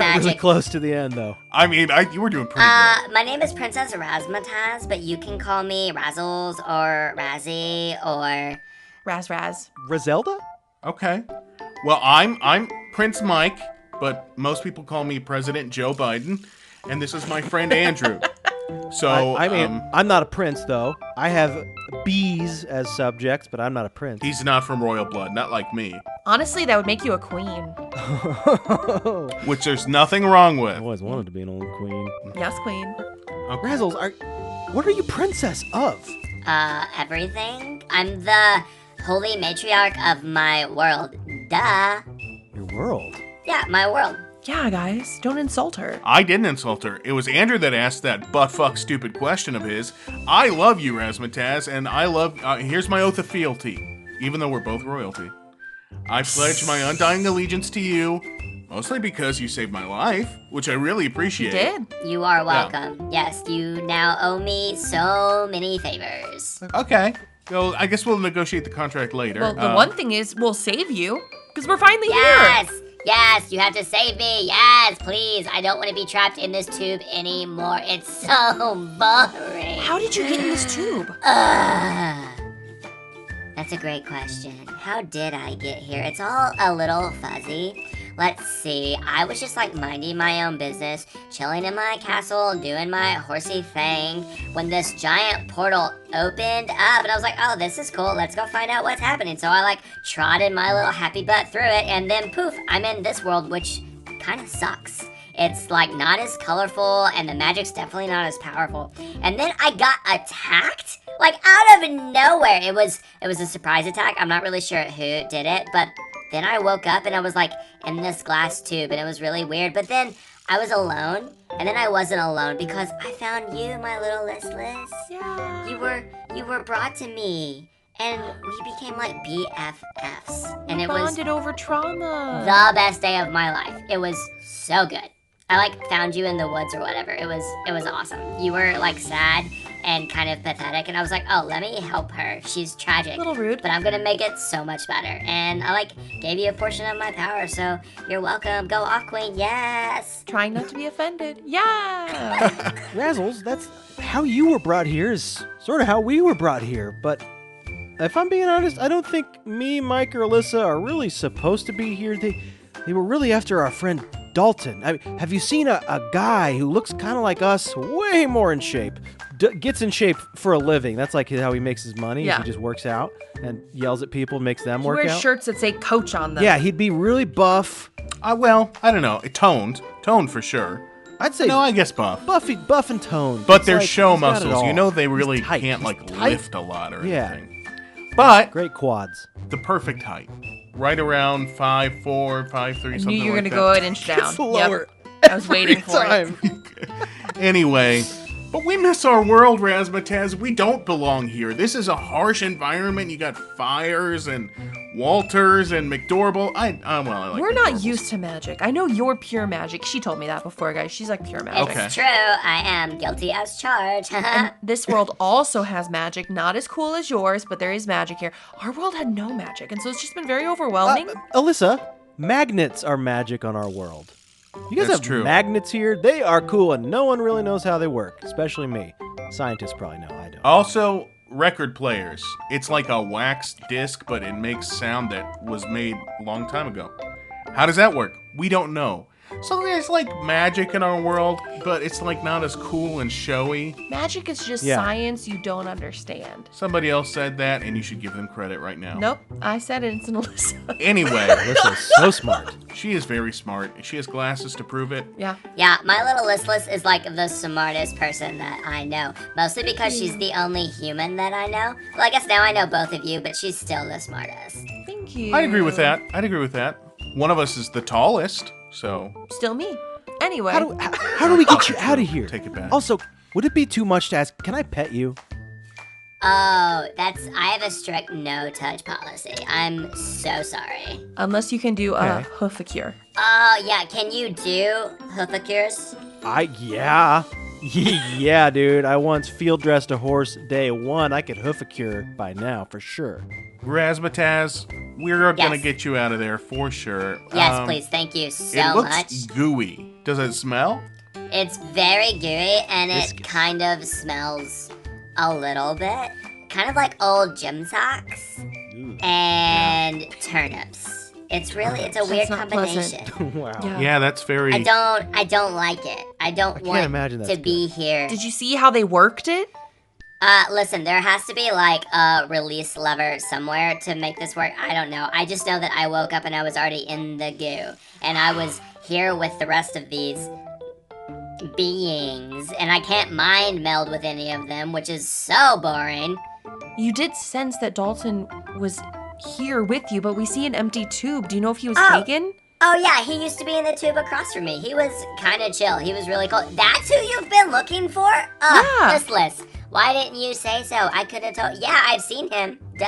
Got really magic. close to the end, though. I mean, you were doing pretty good. My name is Princess Razmataz, but you can call me Razzles or Razzie or... Raz. Griselda? Okay. Well, I'm Prince Mike, but most people call me President Joe Biden, and this is my friend Andrew. So I mean, I'm not a prince, though. I have bees as subjects, but I'm not a prince. he's not from royal blood, not like me, Honestly, that would make you a queen. which there's nothing wrong with. I always wanted to be an old queen. Yes, queen. Okay. Razzles, what are you princess of? Everything. I'm the holy matriarch of my world. Duh. Your world. Yeah, my world. Yeah, guys, don't insult her. I didn't insult her. It was Andrew that asked that buttfuck stupid question of his. I love you, Razmataz, and I love... here's my oath of fealty, even though we're both royalty. I pledge my undying allegiance to you, mostly because you saved my life, which I really You appreciate. did. You are welcome. Yes, you now owe me so many favors. Okay. Well, I guess we'll negotiate the contract later. Well, the one thing is, we'll save you, because we're finally Yes! here. Yes, you have to save me. Yes, please. I don't want to be trapped in this tube anymore. It's so boring. How did you get in this tube? That's a great question. How did I get here? It's all a little fuzzy. Let's see. I was just like minding my own business, chilling in my castle, doing my horsey thing, when this giant portal opened up, and I was like, oh, this is cool. Let's go find out what's happening. So I like trotted my little happy butt through it, and then poof, I'm in this world, which kind of sucks. It's like not as colorful, and the magic's definitely not as powerful. And then I got attacked, like out of nowhere. It was a surprise attack. I'm not really sure who did it, but then I woke up and I was like in this glass tube, and it was really weird. But then I was alone, and then I wasn't alone because I found you, my little listless. Yeah. You were brought to me, and we became like BFFs, and it was Bonded over trauma. the best day of my life. It was so good. I like found you in the woods or whatever. It was awesome. You were like sad and kind of pathetic, and I was like, oh, let me help her. She's tragic. A little rude. But I'm gonna make it so much better. And I like gave you a portion of my power, so you're welcome. Go off, queen. Yes. Trying not to be offended. Yeah. Razzles, that's how you were brought here is sort of how we were brought here. But if I'm being honest, I don't think me, Mike, or Alyssa are really supposed to be here. They were really after our friend Dalton. I mean, have you seen a guy who looks kind of like us, way more in shape? Gets in shape for a living. That's like how he makes his money. Yeah. He just works out and yells at people, makes them He work wears out. shirts that say coach on them. Yeah, he'd be really buff. Well, I don't know. It toned for sure. I'd say No, I guess buff. buff and toned. But It's they're like, show he's got it muscles. all. You know they He's really tight. can't He's like tight. lift a lot or Yeah. anything. But Great quads. the perfect height, right around 5'4", 5'3", I something knew you were like gonna that. go an inch down. It's lower. I was waiting for it. Anyway, but we miss our world, Razmataz. We don't belong here. This is a harsh environment. You got fires and Walters and McDorable. I like We're not McDorballs. used to magic. I know you're pure magic. She told me that before, guys. She's like pure magic. Okay. It's true. I am guilty as charged. And this world also has magic, not as cool as yours, but there is magic here. Our world had no magic, and so it's just been very overwhelming. Alyssa, magnets are magic on our world. You guys That's have true. magnets here. They are cool, and no one really knows how they work, especially me. Scientists probably know. I don't. Also, record players. It's like a wax disc, but it makes sound that was made a long time ago. How does that work? We don't know. So there's like magic in our world, but it's like not as cool and showy. Magic is just Yeah. science you don't understand. Somebody else said that, and you should give them credit right now. Nope, I said it. It's an Alyssa. Anyway, This is so smart. she is very smart. She has glasses to prove it. Yeah. Yeah, my little listless is like the smartest person that I know. Mostly because she's the only human that I know. Well, I guess now I know both of you, but she's still the smartest. Thank you. I'd agree with that. One of us is the tallest, so Still me. Anyway. How do we get you out of here? take it back. Also, would it be too much to ask? Can I pet you? Oh, I have a strict no-touch policy. I'm so sorry. Unless you can do a Okay. hoofacure. Oh, yeah, can you do hoofacures? Yeah. Yeah, dude. I once field dressed a horse day one. I could hoof a cure by now for sure. Razzmatazz, we're gonna Yes. get you out of there for sure. Yes, please, thank you so It looks much. gooey. Does it smell? It's very gooey, and it Viscous. kind of smells a little bit. Kind of like old gym socks and turnips. It's a weird not pleasant. combination. Wow. Yeah. Yeah, that's very. I don't like it. I don't can't want imagine to that's be here. Did you see how they worked it? Listen, there has to be like a release lever somewhere to make this work. I don't know. I just know that I woke up and I was already in the goo. And I was here with the rest of these beings. And I can't mind meld with any of them, which is so boring. You did sense that Dalton was here with you, but we see an empty tube. Do you know if he was Oh. taken? Oh yeah, he used to be in the tube across from me. He was kind of chill. He was really cool. That's who you've been looking for? Yeah. Listless. Why didn't you say so? I could have told. Yeah, I've seen him. Duh.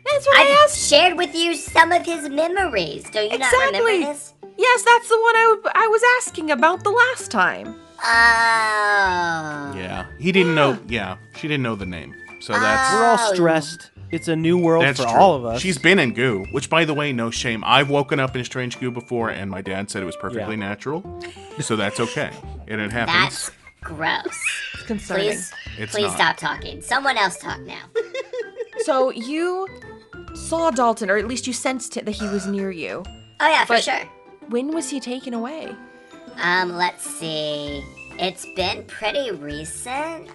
That's what I I've asked. shared with you some of his memories. Do you not remember Exactly. this? Yes, that's the one I was asking about the last time. Oh. Yeah, he didn't know. Yeah, she didn't know the name. So that's. We're all Oh. stressed. It's a new world That's for true. all of us. She's been in goo, which, by the way, no shame. I've woken up in strange goo before, and my dad said it was perfectly Yeah. natural, so that's okay. And it happens. That's gross. It's concerning. Please, It's please not. stop talking. Someone else talk now. So you saw Dalton, or at least you sensed it that he was near you. Oh yeah, for But- sure. When was he taken away? Let's see. It's been pretty recent.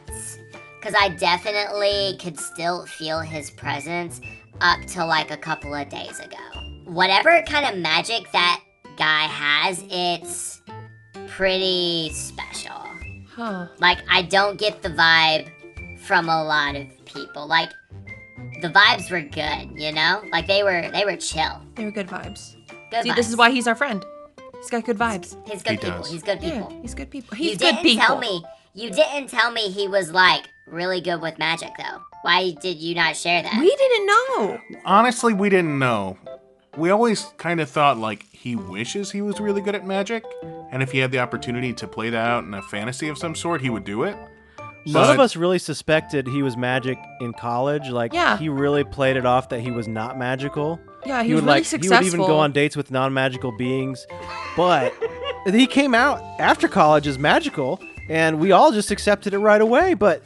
Because I definitely could still feel his presence up to like a couple of days ago. Whatever kind of magic that guy has, it's pretty special. Huh. Like, I don't get the vibe from a lot of people. Like, the vibes were good, you know? Like, they were chill. They were good vibes. Good See, vibes. this is why he's our friend. He's got good vibes. He's good He people. does. He's good Yeah, people. he's good people. You He's good didn't people. tell me. You didn't tell me he was like really good with magic though. Why did you not share that? We didn't know. Honestly, we didn't know. We always kind of thought like he wishes he was really good at magic, and if he had the opportunity to play that out in a fantasy of some sort, he would do it. None of But- us really suspected he was magic in college. Like, Yeah. he really played it off that he was not magical. Yeah, he was would really He successful. would even go on dates with non-magical beings, but he came out after college as magical, and we all just accepted it right away. But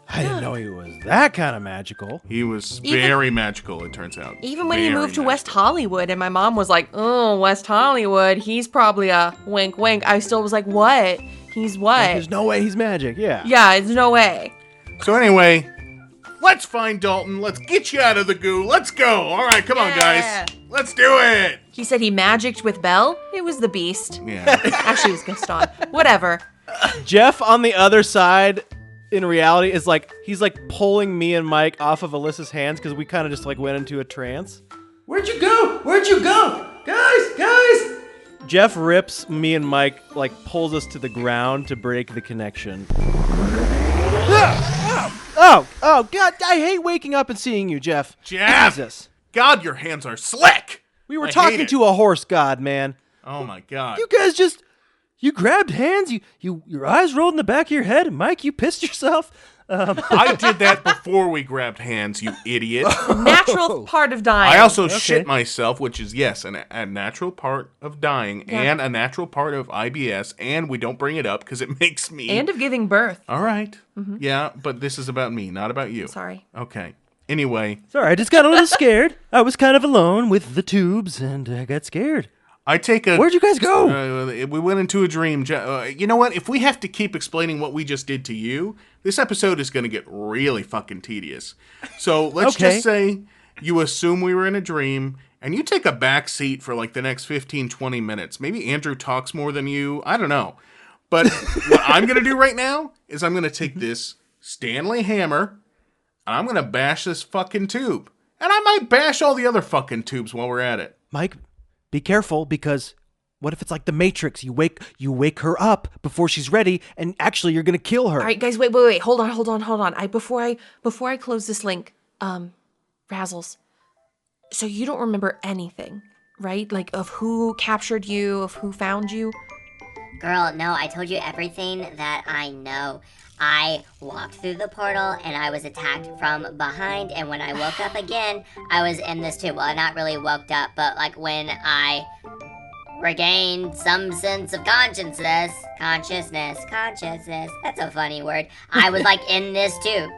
I didn't know he was that kind of magical. He was Even- very magical, it turns out. Even when he Very moved to magical. West Hollywood, and my mom was like, "Oh, West Hollywood, he's probably a wink, wink." I still was like, "What? He's Like, what?" there's no way he's magic. Yeah. Yeah, it's no way. So anyway, let's find Dalton. Let's get you out of the goo. Let's go. All right, come on, Yeah. guys. Let's do it. He said he magicked with Belle. It was the Beast. Yeah. Actually, it was Gaston. Whatever. Jeff on the other side, in reality, is like he's like pulling me and Mike off of Alyssa's hands because we kind of just like went into a trance. Where'd you go? Where'd you go? Guys! Jeff rips me and Mike, like pulls us to the ground to break the connection. Oh, God, I hate waking up and seeing you, Jeff. Jeff! Jesus. God, your hands are slick. We were I hate talking it. to a horse god, man. Oh my God. You guys just, you grabbed hands, your eyes rolled in the back of your head, and Mike, you pissed yourself. I did that before we grabbed hands, you idiot. Natural part of dying. I also shit myself, which is, yes, a natural part of dying and a natural part of IBS, and we don't bring it up because it makes me... And of giving birth. All right. Yeah, but this is about me, not about you. Sorry. Okay. Anyway. Sorry, I just got a little scared. I was kind of alone with the tubes, and I got scared. Where'd you guys go? We went into a dream. You know what? If we have to keep explaining what we just did to you, this episode is going to get really fucking tedious. So let's just say you assume we were in a dream, and you take a back seat for like the next 15, 20 minutes. Maybe Andrew talks more than you. I don't know. But what I'm going to do right now is I'm going to take this Stanley hammer, and I'm going to bash this fucking tube. And I might bash all the other fucking tubes while we're at it. Mike, be careful, because what if it's like the Matrix? You wake her up before she's ready, and actually you're gonna kill her. All right, guys, wait. Hold on. Before I close this link, Razzles. So you don't remember anything, right? Like of who captured you, of who found you? Girl, no, I told you everything that I know. I walked through the portal and I was attacked from behind, and when I woke up again, I was in this tube. Well, I not really woke up, but like when I regained some sense of consciousness, that's a funny word. I was like in this tube.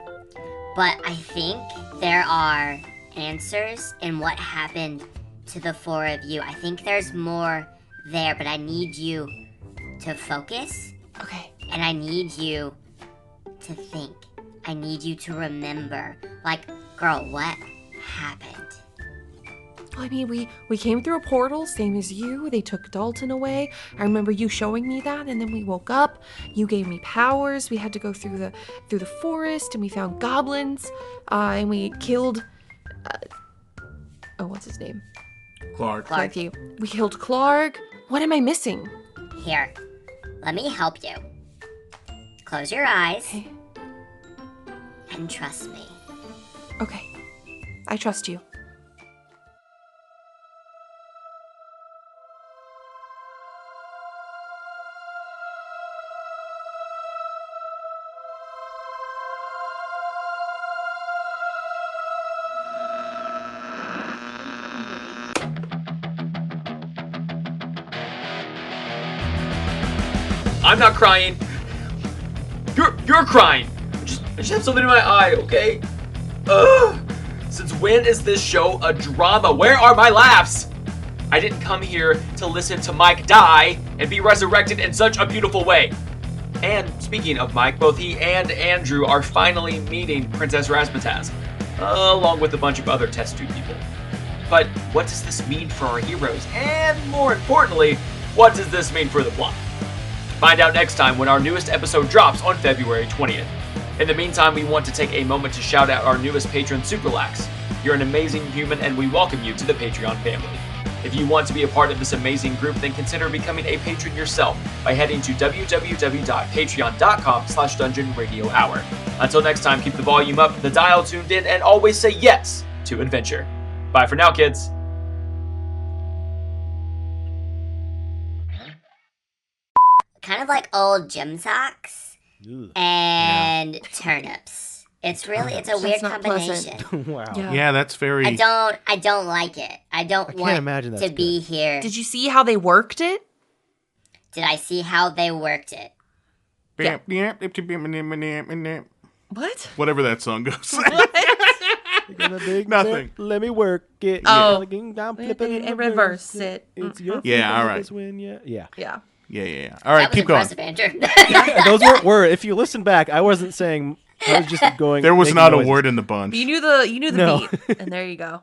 But I think there are answers in what happened to the four of you. I think there's more there, but I need you to focus. Okay. And I need you to think. I need you to remember. Like, girl, what happened? Well, I mean, we came through a portal, same as you. They took Dalton away. I remember you showing me that, and then we woke up. You gave me powers. We had to go through the forest, and we found goblins, and we killed. What's his name? Clark. Thank you. We killed Clark. What am I missing? Here, let me help you. Close your eyes. Okay. And trust me. Okay. I trust you. I'm not crying. You're crying. I just have something in my eye, okay? Ugh. Since when is this show a drama? Where are my laughs? I didn't come here to listen to Mike die and be resurrected in such a beautiful way. And speaking of Mike, both he and Andrew are finally meeting Princess Razzmatazz, along with a bunch of other test tube people. But what does this mean for our heroes? And more importantly, what does this mean for the plot? Find out next time when our newest episode drops on February 20th. In the meantime, we want to take a moment to shout out our newest patron, Superlax. You're an amazing human, and we welcome you to the Patreon family. If you want to be a part of this amazing group, then consider becoming a patron yourself by heading to www.patreon.com/dungeonradiohour. Until next time, keep the volume up, the dial tuned in, and always say yes to adventure. Bye for now, kids. Kind of like old gym socks and turnips. It's a weird combination. Wow. Yeah, that's very... I don't like it. I don't want imagine to that's be here. Did you see how they worked it? Did I see how they worked it? What? Whatever that song goes. Nothing. Nothing. Let me work it. Oh. I'm And reverse it. It's your Yeah, all right. win. Yeah. Yeah. Yeah. All right, That was keep going. impressive, Andrew. Those were. If you listen back, I wasn't saying. I was just going. There was making not a noises. word in the bunch. You knew the No. beat, and there you go.